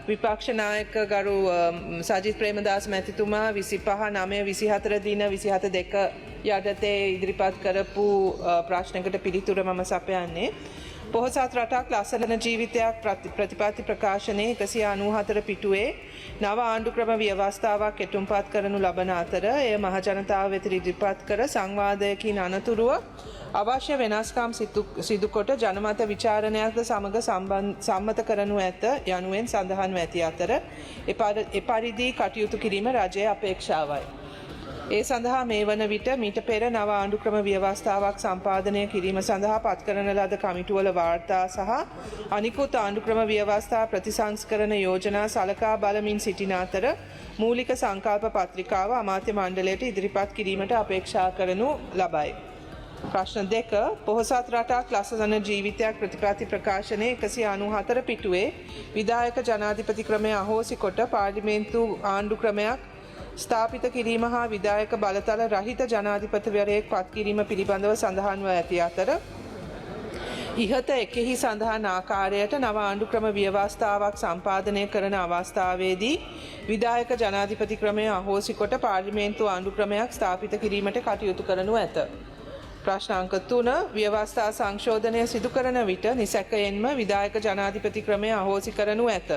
විපක්ෂ නායක ගරු සජිත් ප්‍රේමදාස මැතිතුමා 25/9/24 දින 27/2 යටතේ ඉදිරිපත් කරපු ප්‍රශ්නකට පිළිතුර මම සපයන්නේ. පොහොසත් රටක් ලස්සන ජීවිතයක් ප්‍රතිපත්ති ප්‍රකාශනයේ 194 පිටුවේ නව ආණ්ඩු ක්‍රම ව්‍යවස්ථාවක් කෙටුම්පත් කරනු ලබන අතර එය මහජනතාව වෙත ඉදිරිපත් කර සංවාදයකින් අනතුරුව අවශ්‍ය වෙනස්කම් සිදුකොට ජනමත විචාරණයක්ද සමග සම්මත කරනු ඇත යනුවෙන් සඳහන්ව ඇති අතර එපරිදි කටයුතු කිරීම රජයේ අපේක්ෂාවයි. ඒ සඳහා මේ වන විට මීට පෙර නව ආණ්ඩු ක්‍රම ව්‍යවස්ථාවක් සම්පාදනය කිරීම සඳහා පත් කරන ලද කමිටුවල වාර්තා සහ අනිකුත් ආණ්ඩු ක්‍රම ව්‍යවස්ථා ප්‍රතිසංස්කරණ යෝජනා සලකා බලමින් සිටින අතර මූලික සංකල්ප පත්‍රිකාව අමාත්‍ය මණ්ඩලයට ඉදිරිපත් කිරීමට අපේක්ෂා කරනු ලබයි. ප්‍රශ්න 2 පොහොසත් රටක් ලස්සන ජීවිතයක් ප්‍රතිපත්ති ප්‍රකාශනයේ 194 පිටුවේ විධායක ජනාධිපති ක්‍රමය අහෝසි කොට පාර්ලිමේන්තු ආණ්ඩු ක්‍රමයක් ස්ථාපිත කිරීම හා විධායක බලතල රහිත ජනාධිපතිවරයෙක් පත් කිරීම පිළිබඳව සඳහන්ව ඇති අතර ඉහත එකෙහි සඳහන් ආකාරයට නව ආණ්ඩු ක්‍රම ව්‍යවස්ථාවක් සම්පාදනය කරන අවස්ථාවේදී විධායක ජනාධිපති ක්‍රමය අහෝසි කොට පාර්ලිමේන්තු ආණ්ඩු ක්‍රමයක් ස්ථාපිත කිරීමට කටයුතු කරනු ඇත. ප්‍රශ්න අංක 3 ව්‍යවස්ථා සංශෝධනය සිදු කරන විට නිසැකයෙන්ම විධායක ජනාධිපති ක්‍රමය අහෝසි කරනු ඇත.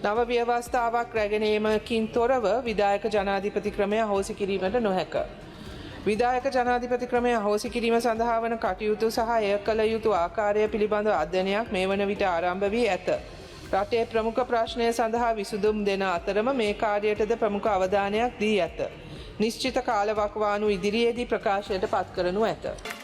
නව ව්‍යවස්ථාවක් රැගෙනීමකින් තොරව විධායක ජනාධිපති ක්‍රමය අහෝසි කිරීමට නොහැක. විධායක ජනාධිපති ක්‍රමය අහෝසි කිරීම සඳහා වන කටයුතු සහ එය කළ යුතු ආකාරය පිළිබඳ අධ්‍යයනයක් මේ වන විට ආරම්භ වී ඇත. රටේ ප්‍රමුඛ ප්‍රශ්නය සඳහා විසඳුම් දෙන අතරම මේ කාර්යයටද ප්‍රමුඛ අවධානයක් දී ඇත. නිශ්චිත කාලවකවානු ඉදිරියේදී ප්‍රකාශයට පත් කරනු ඇත.